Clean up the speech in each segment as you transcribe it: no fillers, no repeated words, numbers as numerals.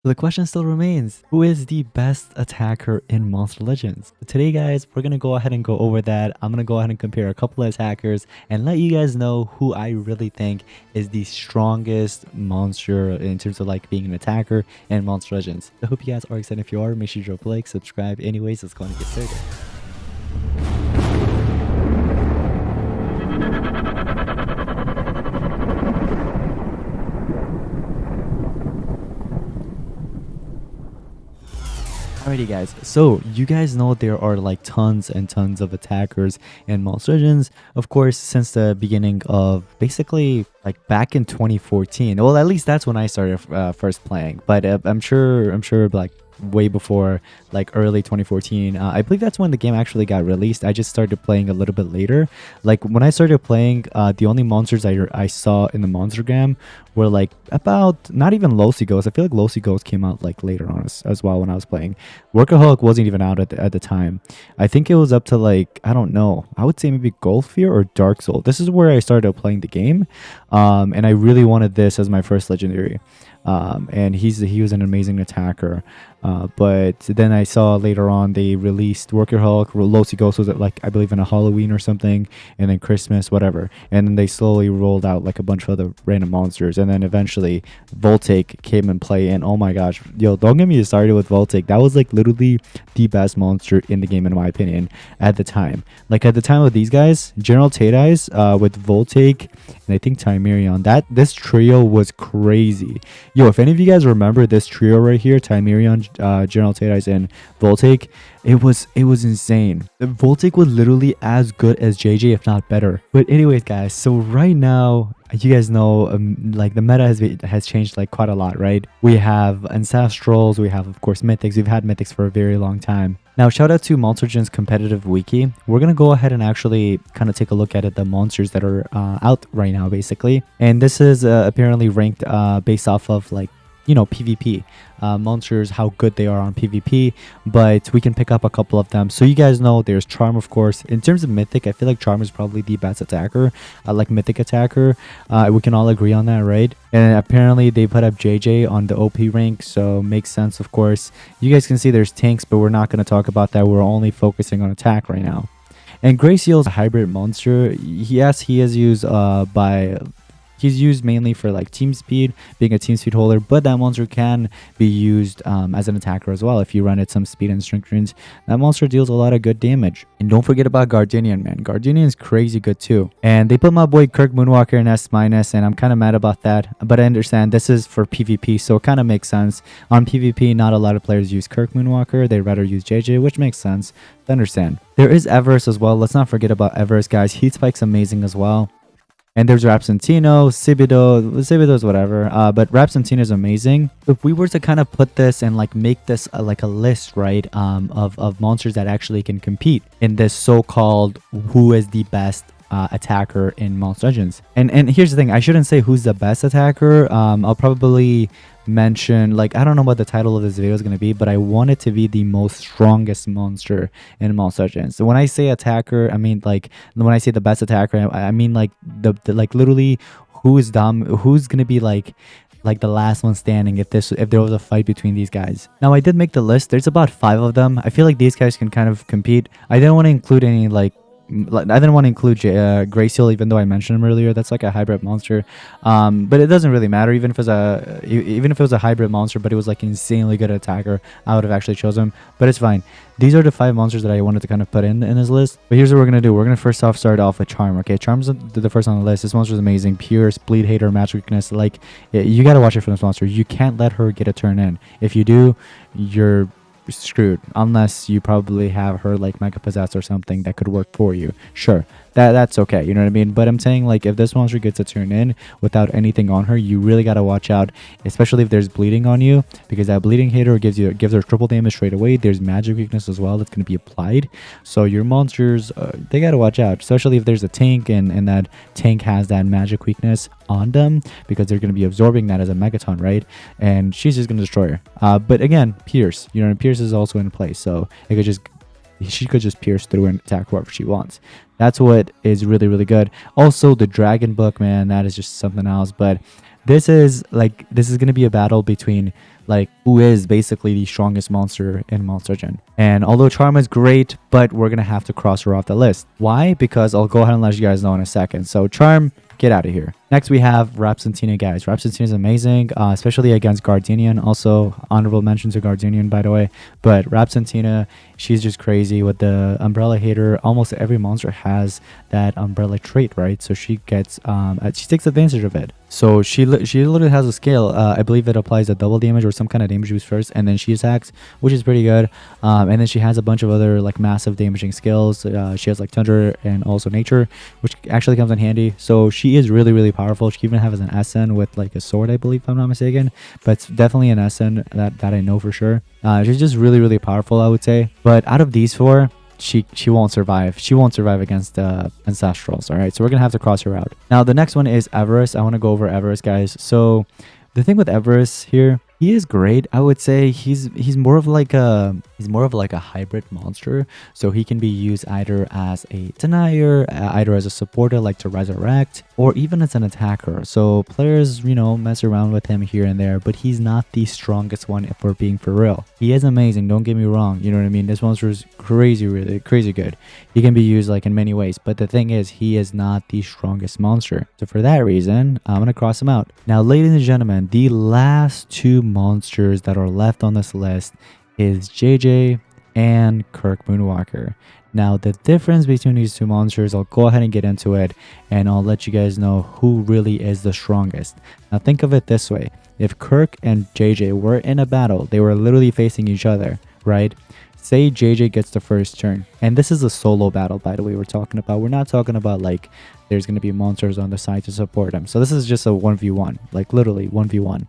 The question still remains, who is the best attacker in Monster Legends? Today, guys, we're going to go ahead and go over that. I'm going to go ahead and compare a couple of attackers and let you guys know who I really think is the strongest monster in terms of like being an attacker in Monster Legends. I hope you guys are excited. If you are, make sure you drop a like, subscribe. Anyways, let's go and get started. Alrighty guys, so you guys know there are like tons and tons of attackers in Monster Legends, of course, since the beginning of basically like back in 2014. Well, at least that's when I started first playing, but I'm sure like way before like early 2014. I believe that's when the game actually got released. I just started playing a little bit later. Like when I started playing, the only monsters I saw in the Monstergram were like about not even Lossy Ghost. I feel like Lossy Ghost came out like later on as well when I was playing. Workaholic wasn't even out at the time. I think it was up to like, I don't know, I would say maybe Goldfear or Dark Soul. This is where I started playing the game, and I really wanted this as my first legendary. And he was an amazing attacker. But then I saw later on they released Workaholic. Lossy Ghost was like, I believe in a Halloween or something, and then Christmas, whatever. And then they slowly rolled out like a bunch of other random monsters, and then eventually Voltaic came in play. And oh my gosh, yo, don't get me started with Voltaic. That was like literally the best monster in the game in my opinion at the time. Like at the time of these guys, General Tadais, with Voltaic and I think Timerion, this trio was crazy. Yo, if any of you guys remember this trio right here, Timerion, General Tadais, and Voltaic, it was insane. Voltaic was literally as good as JJ, if not better. But anyways, guys, so right now, you guys know, like the meta has changed like quite a lot, right? We have Ancestrals, we have of course Mythics. We've had Mythics for a very long time. Now, shout out to Monster Legends competitive wiki. We're gonna go ahead and actually kind of take a look at it, the monsters that are out right now, basically. And this is apparently ranked based off of like, you know, PvP monsters, how good they are on PvP, but we can pick up a couple of them. So you guys know there's Charm, of course. In terms of Mythic, I feel like Charm is probably the best attacker, like Mythic attacker. We can all agree on that, right? And apparently they put up JJ on the OP rank, so makes sense, of course. You guys can see there's tanks, but we're not going to talk about that. We're only focusing on attack right now. And Grayseal is a hybrid monster. Yes, he is used He's used mainly for like team speed, being a team speed holder, but that monster can be used as an attacker as well. If you run at some speed and strength runes, that monster deals a lot of good damage. And don't forget about Gardenian, man. Gardenian is crazy good too. And they put my boy Kirk Moonwalker in S-, and I'm kind of mad about that. But I understand this is for PvP, so it kind of makes sense. On PvP, not a lot of players use Kirk Moonwalker. They'd rather use JJ, which makes sense. I understand. There is Everest as well. Let's not forget about Everest, guys. Heat Spike's amazing as well. And there's Rapsentino, Sibido is whatever. But Rapsentino is amazing. If we were to kind of put this and like make this like a list, right, of monsters that actually can compete in this so-called who is the best attacker in Monster Legends. And here's the thing, I shouldn't say who's the best attacker. I'll probably mention, like, I don't know what the title of this video is going to be, but I want it to be the most strongest monster in Monster Legends. So when I say attacker, I mean like when I say the best attacker, I mean like the like literally who's going to be like the last one standing if there was a fight between these guys. Now, I did make the list. There's about 5 of them. I feel like these guys can kind of compete. I didn't want to include any like I didn't want to include Grayseal, even though I mentioned him earlier. That's like a hybrid monster, but it doesn't really matter. Even if it was a hybrid monster, but it was like an insanely good attacker, I would have actually chosen him. But it's fine. These are the 5 monsters that I wanted to kind of put in this list. But here's what we're gonna do. We're gonna first off start off with Charm. Okay, Charm's the first on the list. This monster is amazing. Pierce, Bleed Hater, Match Weakness. Like, you gotta watch it for this monster. You can't let her get a turn in. If you do, you're screwed, unless you probably have her like Mega Possess or something that could work for you. Sure, that's okay, you know what I mean? But I'm saying, like, if this monster gets a turn in without anything on her, you really got to watch out, especially if there's bleeding on you, because that bleeding hater gives her triple damage straight away. There's magic weakness as well that's going to be applied, so your monsters, they got to watch out, especially if there's a tank and that tank has that magic weakness on them, because they're going to be absorbing that as a Megaton, right? And she's just going to destroy her. But again, Pierce, you know, Pierce is also in play, so she could just pierce through and attack whoever she wants. That's what is really, really good. Also, the Dragon Book, man, that is just something else. But this is going to be a battle between like who is basically the strongest monster in Monster Gen. And although Charm is great, but we're gonna have to cross her off the list. Why? Because I'll go ahead and let you guys know in a second. So Charm, get out of here. Next, we have Rapsentina, guys. Rapsentina is amazing, especially against Gardenian. Also, honorable mention to Gardenian, by the way. But Rapsentina, she's just crazy with the Umbrella Hater. Almost every monster has that Umbrella trait, right? So she gets, she takes advantage of it. So she literally has a scale. I believe it applies a double damage or some kind of damage boost first, and then she attacks, which is pretty good. And then she has a bunch of other like massive damaging skills. She has like Thunder and also Nature, which actually comes in handy. So she is really, really powerful. She even has an SN with like a sword, I believe, if I'm not mistaken. But it's definitely an SN that I know for sure. She's just really, really powerful, I would say. But out of these four, she won't survive. She won't survive against Ancestrals. All right, so we're gonna have to cross her out. Now the next one is Everest. I want to go over Everest, guys. So the thing with Everest here, he is great. I would say he's more of like a hybrid monster. So he can be used either as a denier, either as a supporter like to resurrect, or even as an attacker. So players, you know, mess around with him here and there, but he's not the strongest one if we're being for real. He is amazing, don't get me wrong. You know what I mean? This monster is crazy, really crazy good. He can be used like in many ways, but the thing is, he is not the strongest monster. So for that reason, I'm gonna cross him out. Now, ladies and gentlemen, the last two monsters that are left on this list is JJ and Kirk Moonwalker. Now, the difference between these two monsters, I'll go ahead and get into it, and I'll let you guys know who really is the strongest. Now, think of it this way. If Kirk and JJ were in a battle, they were literally facing each other, right? Say JJ gets the first turn, and this is a solo battle, by the way, we're talking about. We're not talking about like there's going to be monsters on the side to support him. So this is just a 1v1, like literally 1v1.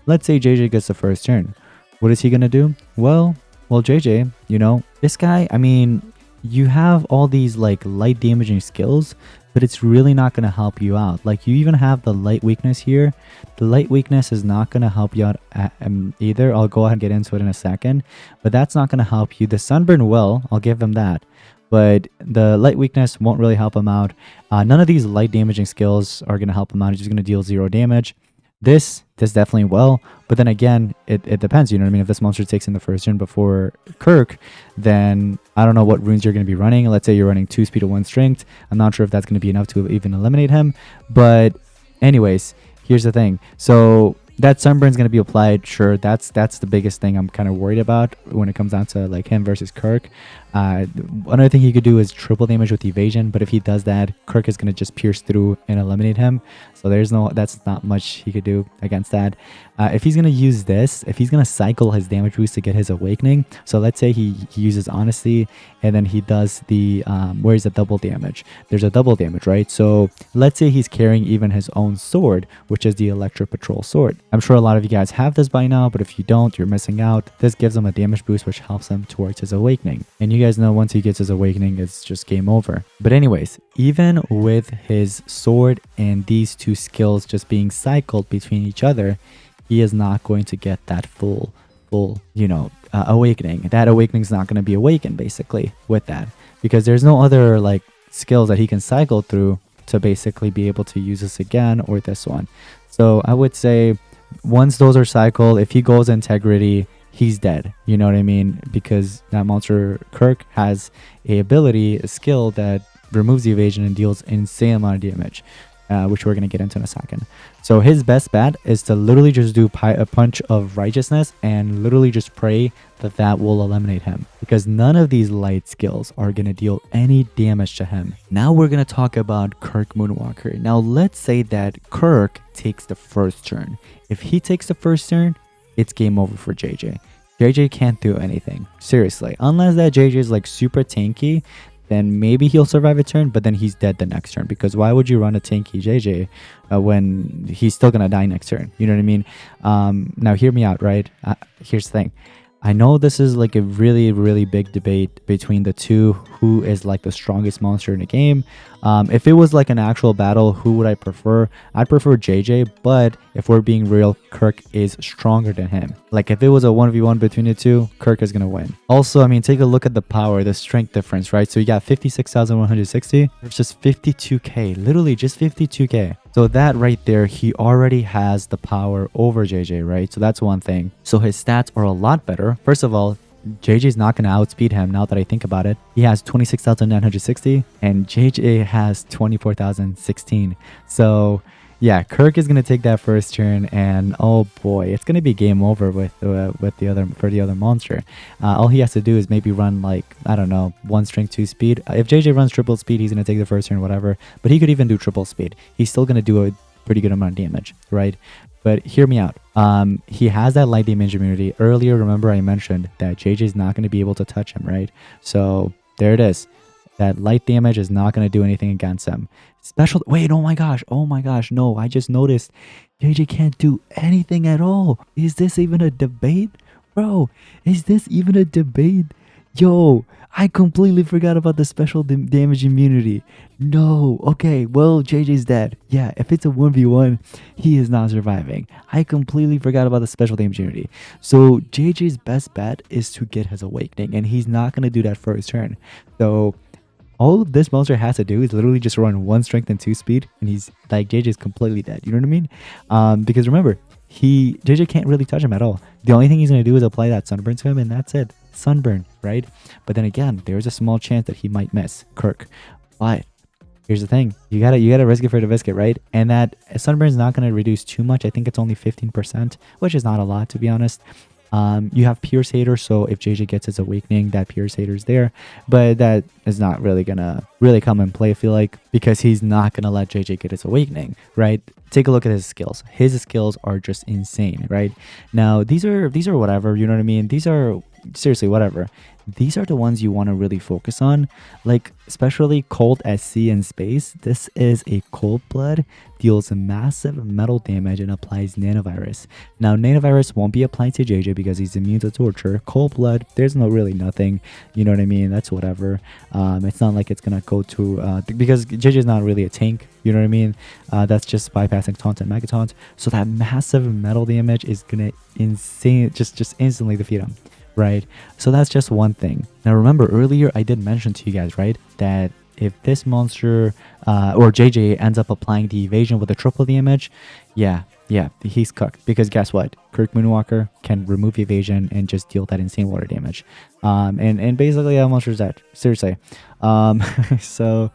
Let's say JJ gets the first turn. What is he going to do? Well, JJ, you know, this guy, I mean, you have all these like light damaging skills, but it's really not going to help you out. Like you even have the light weakness here. The light weakness is not going to help you out either. I'll go ahead and get into it in a second, but that's not going to help you. The sunburn will, I'll give him that, but the light weakness won't really help him out. None of these light damaging skills are going to help him out. He's just going to deal 0 damage. This definitely will, but then again, it depends, you know what I mean? If this monster takes in the first turn before Kirk, then I don't know what runes you're going to be running. Let's say you're running 2 speed or 1 strength. I'm not sure if that's going to be enough to even eliminate him, but anyways, here's the thing. So that sunburn is going to be applied. Sure, that's the biggest thing I'm kind of worried about when it comes down to like him versus Kirk. Another thing he could do is triple damage with evasion, but if he does that, Kirk is going to just pierce through and eliminate him. So that's not much he could do against that. If he's going to use this, if he's going to cycle his damage boost to get his awakening, so let's say he uses honesty and then he does the where's the double damage? There's a double damage, right? So let's say he's carrying even his own sword, which is the Electric Patrol sword. I'm sure a lot of you guys have this by now, but if you don't, you're missing out. This gives him a damage boost, which helps him towards his awakening. And you guys know once he gets his awakening, it's just game over. But anyways, even with his sword and these two skills just being cycled between each other, he is not going to get that full, you know, awakening. That awakening is not going to be awakened basically with that, because there's no other like skills that he can cycle through to basically be able to use this again or this one. So I would say once those are cycled, if he goes integrity, he's dead. You know what I mean? Because that monster Kirk has a skill that removes the evasion and deals insane amount of damage, which we're going to get into in a second. So his best bet is to literally just do a punch of righteousness and literally just pray that will eliminate him, because none of these light skills are going to deal any damage to him. Now we're going to talk about Kirk Moonwalker. Now let's say that Kirk takes the first turn. If he takes the first turn, it's game over for JJ. JJ can't do anything, seriously, unless that JJ is like super tanky. Then maybe he'll survive a turn, but then he's dead the next turn, because why would you run a tanky JJ when he's still gonna die next turn? You know what I mean? Now hear me out, right? Here's the thing. I know this is like a really, really big debate between the two, who is like the strongest monster in the game. If it was like an actual battle, who would I prefer? I'd prefer JJ, but if we're being real, Kirk is stronger than him. Like if it was a 1v1 between the two, Kirk is gonna win. Also, I mean, take a look at the power, the strength difference, right? So you got 56,160 versus 52k, literally just 52k. So that right there, he already has the power over JJ, right? So that's one thing. So his stats are a lot better. First of all, JJ's not going to outspeed him now that I think about it. He has 26,960 and JJ has 24,016. So yeah, Kirk is going to take that first turn and oh boy, it's going to be game over with the other monster. All he has to do is maybe run like, I don't know, 1 strength 2 speed. If JJ runs triple speed, he's going to take the first turn, whatever. But he could even do triple speed. He's still going to do a pretty good amount of damage, right? But hear me out. He has that light damage immunity. Earlier, remember I mentioned that JJ is not going to be able to touch him, right? So there it is. That light damage is not going to do anything against him. Special. Wait, oh my gosh. No, I just noticed JJ can't do anything at all. Is this even a debate? Bro, is this even a debate? Yo, I completely forgot about the special damage immunity. No, okay, well, JJ's dead. Yeah, if it's a 1v1, he is not surviving. I completely forgot about the special damage immunity. So JJ's best bet is to get his awakening, and he's not going to do that first turn. So all this monster has to do is literally just run 1 strength and 2 speed, and he's like, JJ's completely dead. You know what I mean? Because remember, JJ can't really touch him at all. The only thing he's going to do is apply that sunburn to him, and that's it. Sunburn, right? But then again, there's a small chance that he might miss Kirk. But here's the thing, you gotta risk it for the biscuit, right? And that sunburn is not going to reduce too much. I think it's only 15%, which is not a lot, to be honest. You have Pierce Hater, so if JJ gets his awakening, that Pierce Hater is there, but that is not really gonna come in play, I feel like, because he's not gonna let JJ get his awakening, right? Take a look at his skills. His skills are just insane, right? Now these are whatever, you know what I mean? These are seriously whatever. These are the ones you want to really focus on, like especially Cold SC in space. This is a cold blood, deals massive metal damage and applies nanovirus. Now nanovirus won't be applied to JJ because he's immune to torture. Cold blood, there's really nothing, you know what I mean? That's whatever. It's not like it's gonna go to because JJ is not really a tank, you know what I mean? That's just bypassing taunt and mega taunt. So that massive metal damage is gonna just instantly defeat him. Right, so that's just one thing. Now remember, earlier I did mention to you guys, right, that if this monster or JJ ends up applying the evasion with a triple damage, yeah, he's cooked, because guess what, Kirk Moonwalker can remove evasion and just deal that insane water damage, and basically that monster's dead, seriously. So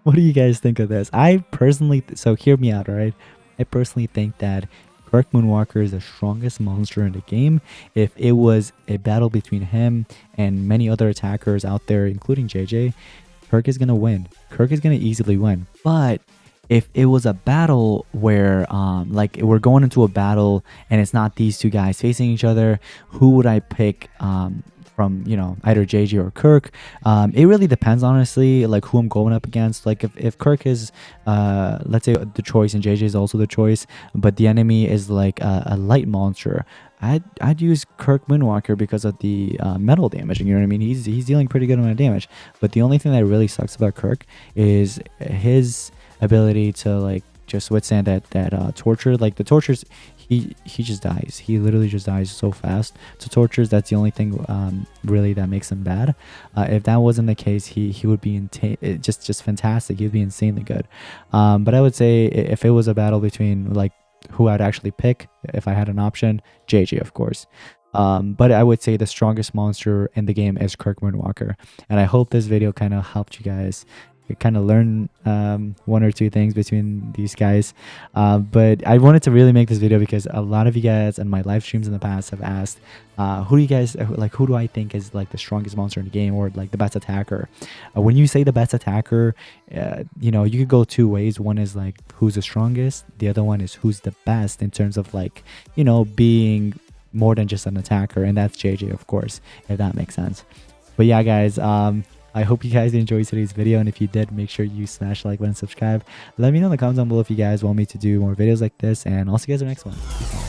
what do you guys think of this? I personally, so hear me out, all right, I personally think that Kirk Moonwalker is the strongest monster in the game. If it was a battle between him and many other attackers out there, including JJ, Kirk is going to win. Kirk is going to easily win. But if it was a battle where, like, we're going into a battle and it's not these two guys facing each other, who would I pick from, you know, either JJ or Kirk? It really depends, honestly, like who I'm going up against. Like if Kirk is let's say the choice and JJ is also the choice, but the enemy is like a light monster, I'd use Kirk Moonwalker because of the metal damage. You know what I mean? He's dealing pretty good amount of damage. But the only thing that really sucks about Kirk is his ability to like just withstand that torture. Like the tortures, he just dies. He literally just dies so fast. So tortures, that's the only thing really that makes him bad. If that wasn't the case, he would be just fantastic. He'd be insanely good. But I would say if it was a battle between like who I'd actually pick if I had an option, JJ, of course. But I would say the strongest monster in the game is Kirk Moonwalker. And I hope this video kind of helped you guys kind of learn one or two things between these guys. But I wanted to really make this video because a lot of you guys in my live streams in the past have asked, who do you guys like, who do I think is like the strongest monster in the game, or like the best attacker? When you say the best attacker, you know, you could go two ways. One is like who's the strongest, the other one is who's the best in terms of like, you know, being more than just an attacker, and that's JJ, of course, if that makes sense. But yeah, guys, I hope you guys enjoyed today's video, and if you did, make sure you smash the like button, subscribe. Let me know in the comments down below if you guys want me to do more videos like this, and I'll see you guys in the next one. Peace out.